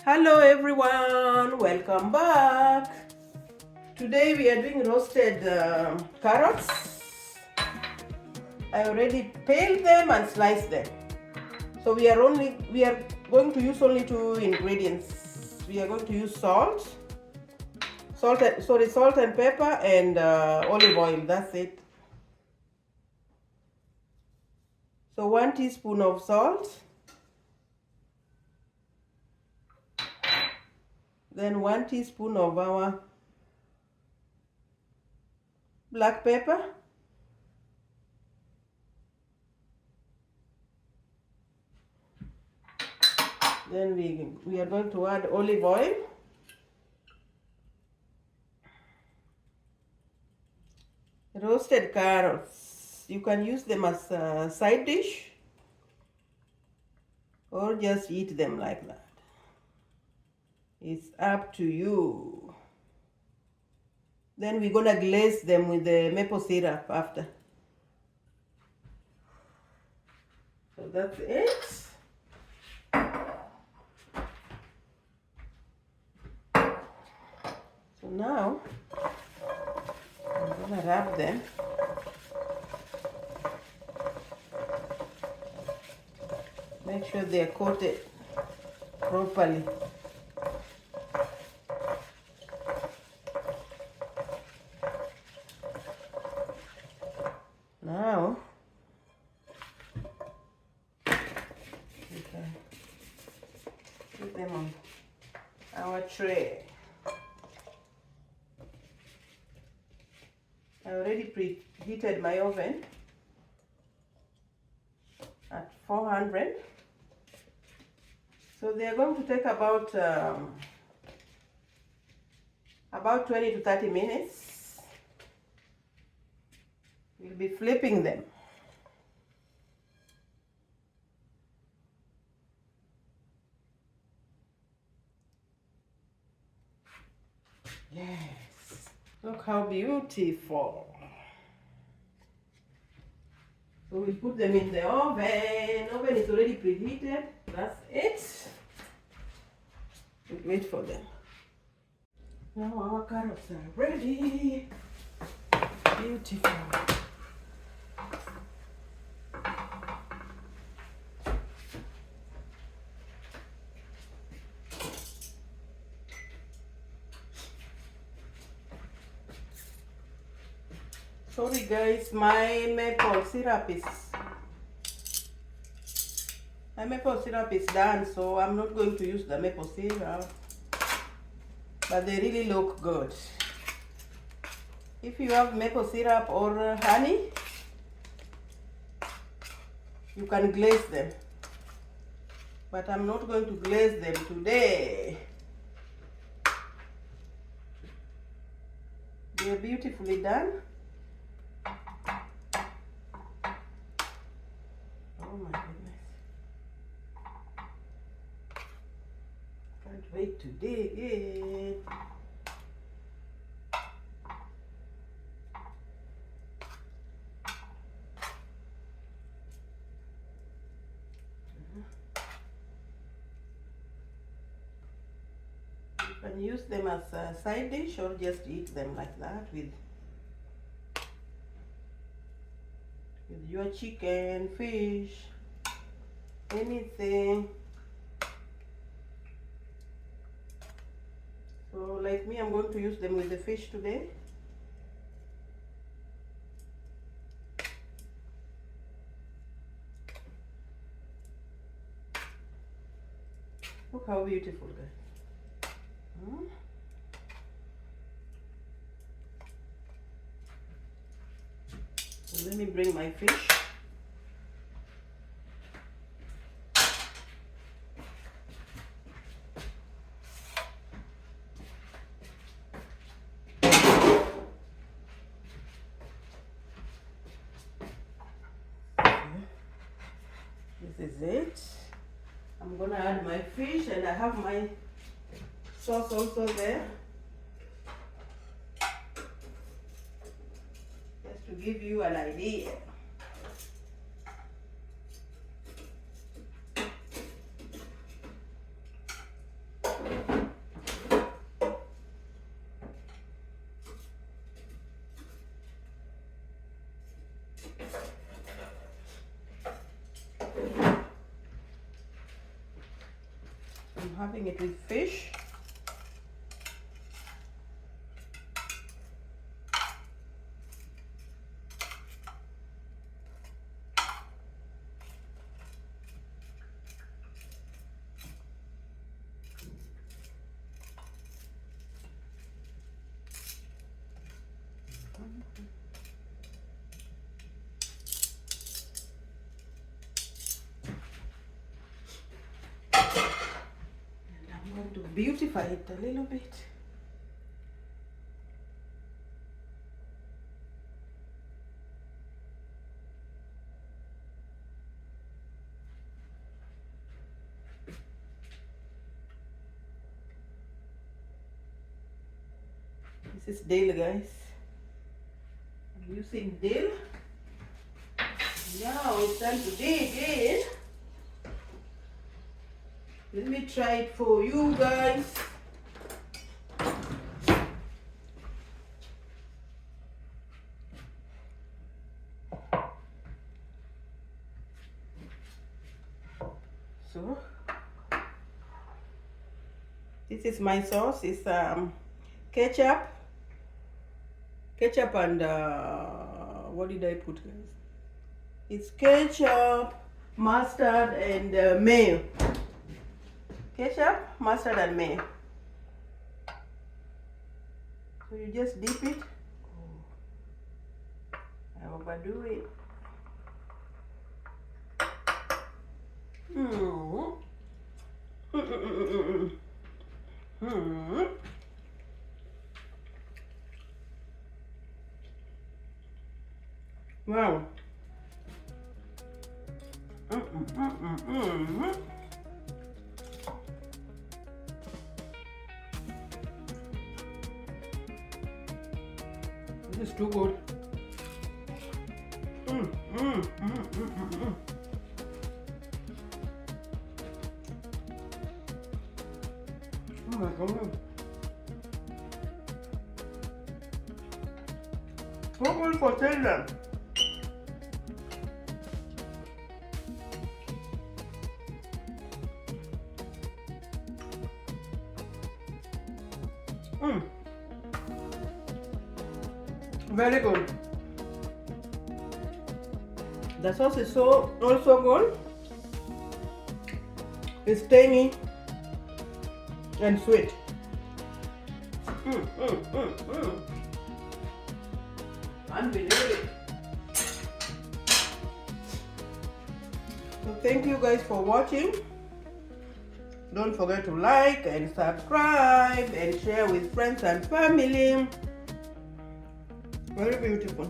Hello everyone, welcome back. Today we are doing roasted carrots. I already peeled them and sliced them. So we are going to use only two ingredients. We are going to use salt and pepper and olive oil. That's it. So 1 teaspoon of salt, then 1 teaspoon of our black pepper, then we are going to add olive oil, roasted carrots. You can use them as a side dish or just eat them like that. It's up to you. Then we're gonna glaze them with the maple syrup after. So that's it. So now I'm gonna wrap them. Make sure they are coated properly. Now we can put them on our tray. I already preheated my oven at 400. So they are going to take about 20 to 30 minutes. We'll be flipping them. Yes, look how beautiful. So we'll put them in the oven. Oven is already preheated. That's it. We'll wait for them. Now our carrots are ready. Beautiful. Sorry guys, my maple syrup is done, so I'm not going to use the maple syrup. But they really look good. If you have maple syrup or honey, you can glaze them. But I'm not going to glaze them today. They are beautifully done. Oh my goodness. Can't wait to dig it. You can use them as a side dish or just eat them like that with your chicken, fish, anything. So like me, I'm going to use them with the fish today. Look how beautiful, guys. So let me bring my fish. This is it. I'm gonna add my fish, and I have my sauce also there. Just to give you an idea. I'm having it with fish. To beautify it a little bit. This is dill, guys. I'm using dill. Now it's time to dig in. Let me try it for you guys. So this is my sauce. It's ketchup and what did I put, guys? It's ketchup, mustard, and mayo. Ketchup, mustard, and mayo. So you just dip it. I overdo it. Wow. This is too good. Oh my God. So good for children. Very good. The sauce is also good. It's tangy and sweet. Unbelievable. So thank you guys for watching. Don't forget to like and subscribe and share with friends and family. Very beautiful.